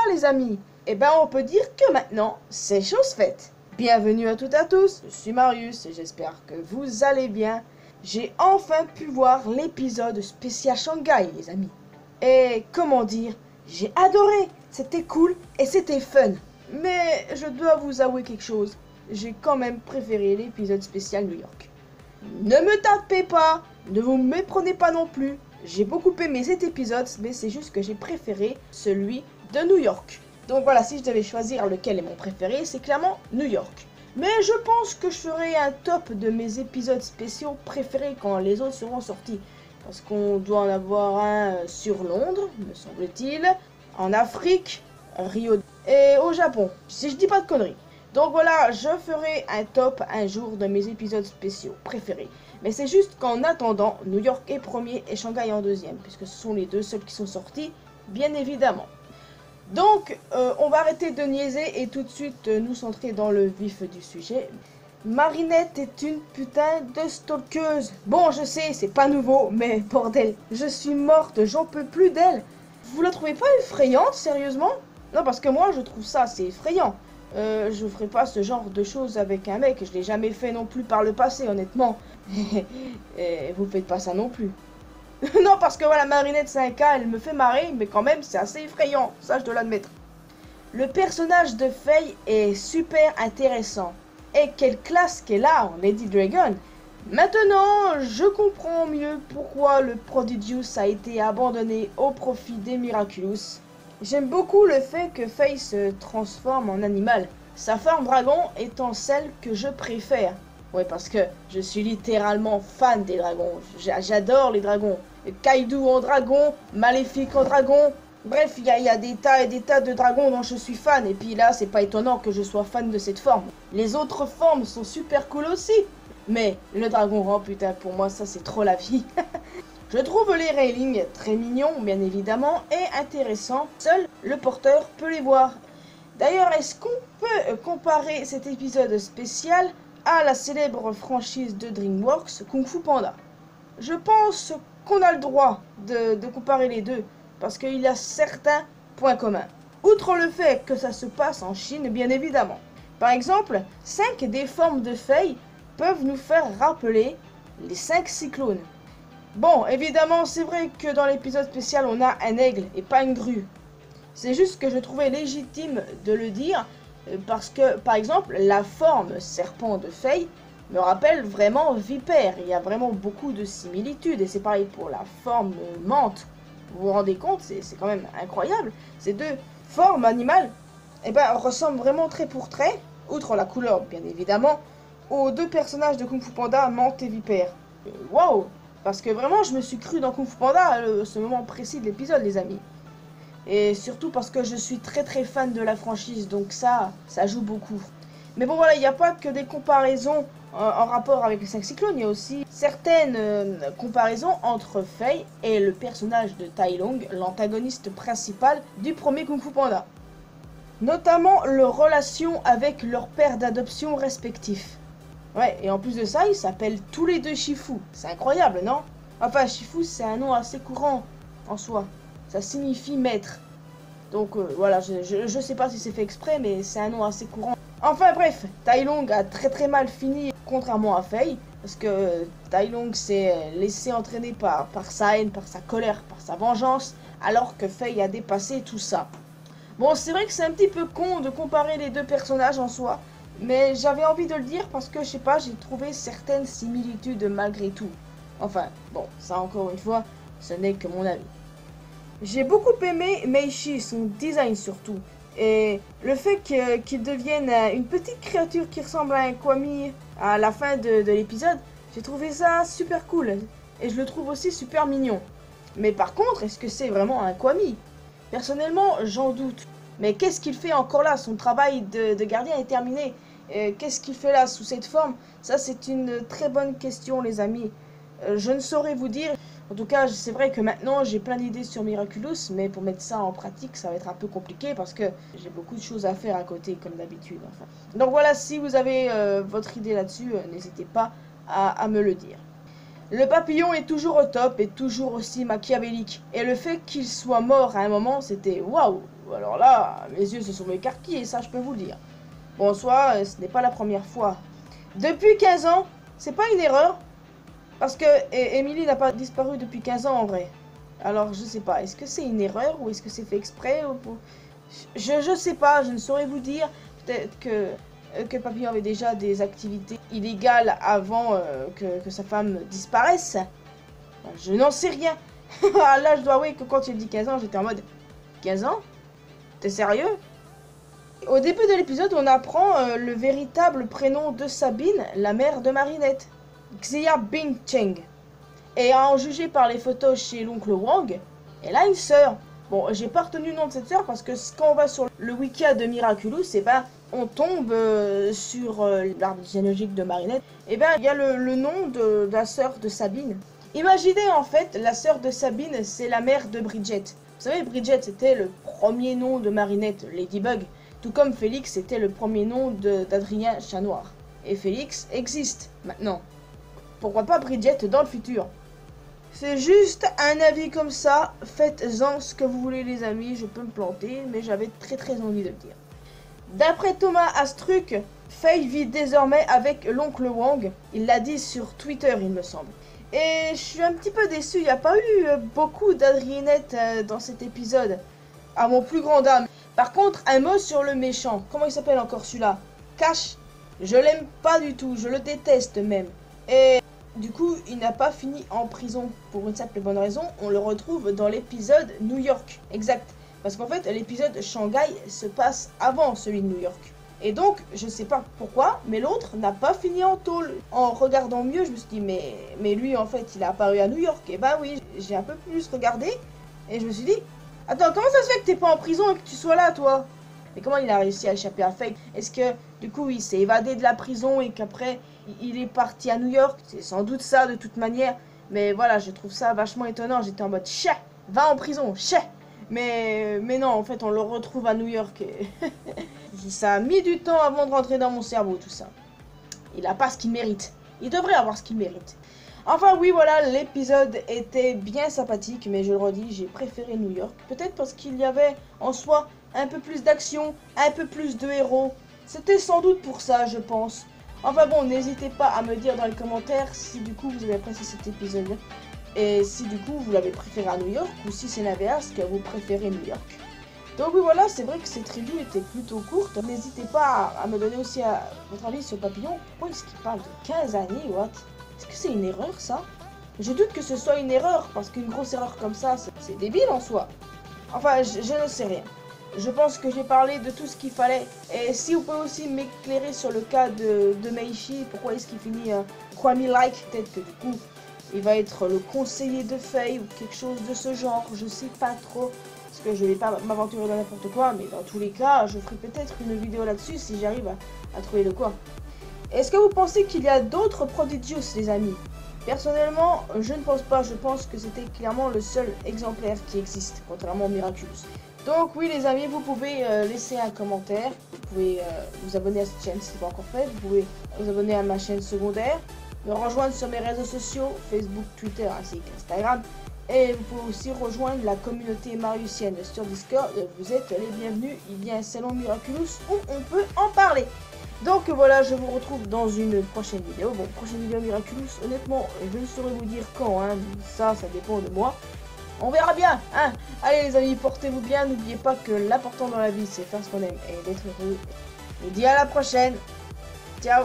les amis, eh ben on peut dire que maintenant, c'est chose faite. Bienvenue à toutes et à tous, je suis Marius et j'espère que vous allez bien. J'ai enfin pu voir l'épisode spécial Shanghai, les amis. Et comment dire, j'ai adoré, c'était cool et c'était fun. Mais je dois vous avouer quelque chose, j'ai quand même préféré l'épisode spécial New York. Ne me tapez pas, ne vous méprenez pas non plus. J'ai beaucoup aimé cet épisode, mais c'est juste que j'ai préféré celui de New York. Donc voilà, si je devais choisir lequel est mon préféré, c'est clairement New York. Mais je pense que je ferai un top de mes épisodes spéciaux préférés quand les autres seront sortis. Parce qu'on doit en avoir un sur Londres, me semble-t-il, en Afrique, Rio et au Japon, si je dis pas de conneries. Donc voilà, je ferai un top un jour de mes épisodes spéciaux préférés. Mais c'est juste qu'en attendant, New York est premier et Shanghai en deuxième, puisque ce sont les deux seuls qui sont sortis, bien évidemment. Donc, on va arrêter de niaiser et tout de suite nous centrer dans le vif du sujet. Marinette est une putain de stalkeuse. Bon, je sais, c'est pas nouveau, mais bordel, je suis morte, j'en peux plus d'elle. Vous la trouvez pas effrayante, sérieusement? Non, parce que moi, je trouve ça assez effrayant. Je ferai pas ce genre de choses avec un mec, je l'ai jamais fait non plus par le passé, honnêtement. Et vous faites pas ça non plus. Non, parce que voilà, Marinette 5K, elle me fait marrer, mais quand même, c'est assez effrayant, ça je dois l'admettre. Le personnage de Faye est super intéressant. Et quelle classe qu'elle a en Lady Dragon. Maintenant, je comprends mieux pourquoi le Prodigious a été abandonné au profit des Miraculous. J'aime beaucoup le fait que Faye se transforme en animal, sa forme dragon étant celle que je préfère. Ouais, parce que je suis littéralement fan des dragons, j'adore les dragons. Kaido en dragon, Maléfique en dragon, bref, il y a des tas et des tas de dragons dont je suis fan. Et puis là, c'est pas étonnant que je sois fan de cette forme. Les autres formes sont super cool aussi. Mais le dragon rang, putain, pour moi, ça c'est trop la vie. Je trouve les railings très mignons, bien évidemment, et intéressants. Seul le porteur peut les voir. D'ailleurs, est-ce qu'on peut comparer cet épisode spécial à la célèbre franchise de DreamWorks, Kung Fu Panda? Je pense qu'on a le droit de comparer les deux, parce qu'il y a certains points communs. Outre le fait que ça se passe en Chine, bien évidemment. Par exemple, 5 des formes de Faye peuvent nous faire rappeler les 5 cyclones. Bon, évidemment, c'est vrai que dans l'épisode spécial, on a un aigle et pas une grue. C'est juste que je trouvais légitime de le dire, parce que, par exemple, la forme serpent de Faye me rappelle vraiment vipère. Il y a vraiment beaucoup de similitudes, et c'est pareil pour la forme menthe. Vous vous rendez compte, c'est quand même incroyable. Ces deux formes animales ressemblent vraiment trait pour trait, outre la couleur, bien évidemment, aux deux personnages de Kung Fu Panda, menthe et vipère. Waouh! Parce que vraiment, je me suis cru dans Kung Fu Panda à ce moment précis de l'épisode, les amis. Et surtout parce que je suis très fan de la franchise, donc ça joue beaucoup. Mais bon voilà, il n'y a pas que des comparaisons en rapport avec les 5 cyclones, il y a aussi certaines comparaisons entre Faye et le personnage de Tai Lung, l'antagoniste principal du premier Kung Fu Panda. Notamment leur relation avec leurs pères d'adoption respectifs. Ouais, et en plus de ça, ils s'appellent tous les deux Shifu. C'est incroyable, non? Enfin, Shifu, c'est un nom assez courant en soi. Ça signifie maître. Donc voilà, je sais pas si c'est fait exprès, mais c'est un nom assez courant. Enfin bref, Tai Lung a très mal fini, contrairement à Faye. Parce que Tai Lung s'est laissé entraîner par sa haine, par sa colère, par sa vengeance. Alors que Faye a dépassé tout ça. Bon, c'est vrai que c'est un petit peu con de comparer les deux personnages en soi. Mais j'avais envie de le dire parce que, je sais pas, j'ai trouvé certaines similitudes malgré tout. Enfin, bon, ça encore une fois, ce n'est que mon avis. J'ai beaucoup aimé Meishi, son design surtout. Et le fait qu'il devienne une petite créature qui ressemble à un Kwami à la fin de l'épisode, j'ai trouvé ça super cool. Et je le trouve aussi super mignon. Mais par contre, est-ce que c'est vraiment un Kwami? Personnellement, j'en doute. Mais qu'est-ce qu'il fait encore là? Son travail de gardien est terminé. Qu'est-ce qu'il fait là sous cette forme? Ça, c'est une très bonne question, les amis. Je ne saurais vous dire. En tout cas, c'est vrai que maintenant, j'ai plein d'idées sur Miraculous, mais pour mettre ça en pratique, ça va être un peu compliqué parce que j'ai beaucoup de choses à faire à côté, comme d'habitude. Enfin. Donc voilà, si vous avez votre idée là-dessus, n'hésitez pas à me le dire. Le papillon est toujours au top et toujours aussi machiavélique. Et le fait qu'il soit mort à un moment, c'était waouh, Alors là, mes yeux se sont écarquillés, ça je peux vous le dire. Bon, en soi, ce n'est pas la première fois. Depuis 15 ans, c'est pas une erreur. Parce que Emily n'a pas disparu depuis 15 ans en vrai. Alors je sais pas, est-ce que c'est une erreur ou est-ce que c'est fait exprès je sais pas, je ne saurais vous dire. Peut-être que Papillon avait déjà des activités illégales avant que sa femme disparaisse. Je n'en sais rien. Là je dois avouer que quand il dit 15 ans, j'étais en mode 15 ans? T'es sérieux? Au début de l'épisode, on apprend le véritable prénom de Sabine, la mère de Marinette. Xia Bing Cheng. Et à en juger par les photos chez l'oncle Wang, elle a une sœur. Bon, j'ai pas retenu le nom de cette sœur parce que quand on va sur le wiki de Miraculous, et ben, on tombe sur l'arbre généalogique de Marinette. Et ben, il y a le nom de la sœur de Sabine. Imaginez en fait, la sœur de Sabine, c'est la mère de Bridget. Vous savez, Bridget, c'était le premier nom de Marinette, Ladybug. Tout comme Félix, c'était le premier nom d'Adrien Chat Noir. Et Félix existe maintenant. Pourquoi pas Bridget dans le futur? C'est juste un avis comme ça. Faites-en ce que vous voulez les amis. Je peux me planter, mais j'avais très envie de le dire. D'après Thomas Astruc, Faye vit désormais avec l'oncle Wang. Il l'a dit sur Twitter, il me semble. Et je suis un petit peu déçu. Il n'y a pas eu beaucoup d'Adriennette dans cet épisode. À mon plus grand dame. Par contre, un mot sur le méchant. Comment il s'appelle encore celui-là? Cash. Je l'aime pas du tout. Je le déteste même. Et du coup, il n'a pas fini en prison pour une simple et bonne raison. On le retrouve dans l'épisode New York. Exact. Parce qu'en fait, l'épisode Shanghai se passe avant celui de New York. Et donc, je sais pas pourquoi, mais l'autre n'a pas fini en tôle. En regardant mieux, je me suis dit, mais lui, en fait, il a apparu à New York. Et bah oui, j'ai un peu plus regardé. Et je me suis dit, attends, comment ça se fait que t'es pas en prison et que tu sois là, toi? Et comment il a réussi à échapper à Faye? Est-ce que, du coup, il s'est évadé de la prison et qu'après, il est parti à New York? C'est sans doute ça, de toute manière. Mais voilà, je trouve ça vachement étonnant. J'étais en mode, chais, va en prison, chais. Mais non, en fait, on le retrouve à New York. Et ça a mis du temps avant de rentrer dans mon cerveau, tout ça. Il a pas ce qu'il mérite. Il devrait avoir ce qu'il mérite. Enfin, oui, voilà, l'épisode était bien sympathique, mais je le redis, j'ai préféré New York. Peut-être parce qu'il y avait en soi un peu plus d'action, un peu plus de héros. C'était sans doute pour ça, je pense. Enfin bon, n'hésitez pas à me dire dans les commentaires si du coup vous avez apprécié cet épisode. Et si du coup vous l'avez préféré à New York, ou si c'est l'inverse, que vous préférez New York. Donc oui, voilà, c'est vrai que cette review était plutôt courte. N'hésitez pas à me donner aussi votre avis sur Papillon. Pourquoi est-ce qu'il parle de 15 années, what? Est-ce que c'est une erreur, ça? Je doute que ce soit une erreur, parce qu'une grosse erreur comme ça, c'est débile en soi. Enfin, je ne sais rien. Je pense que j'ai parlé de tout ce qu'il fallait. Et si vous pouvez aussi m'éclairer sur le cas de Meishi, pourquoi est-ce qu'il finit Kwame Like? Peut-être que du coup, il va être le conseiller de Faye ou quelque chose de ce genre. Je sais pas trop. Parce que je vais pas m'aventurer dans n'importe quoi. Mais dans tous les cas, je ferai peut-être une vidéo là-dessus si j'arrive à trouver le quoi. Est-ce que vous pensez qu'il y a d'autres Prodigious, les amis? Personnellement, je ne pense pas. Je pense que c'était clairement le seul exemplaire qui existe, contrairement au Miraculous. Donc oui, les amis, vous pouvez laisser un commentaire. Vous pouvez vous abonner à cette chaîne si ce n'est pas encore fait. Vous pouvez vous abonner à ma chaîne secondaire. Me rejoindre sur mes réseaux sociaux, Facebook, Twitter ainsi qu'Instagram. Et vous pouvez aussi rejoindre la communauté mariusienne sur Discord. Vous êtes les bienvenus. Il y a un salon Miraculous où on peut en parler. Donc voilà, je vous retrouve dans une prochaine vidéo. Bon, prochaine vidéo Miraculous, honnêtement, je ne saurais vous dire quand, hein. Ça dépend de moi. On verra bien, hein. Allez les amis, portez-vous bien. N'oubliez pas que l'important dans la vie, c'est faire ce qu'on aime et d'être heureux. Je vous dis à la prochaine. Ciao.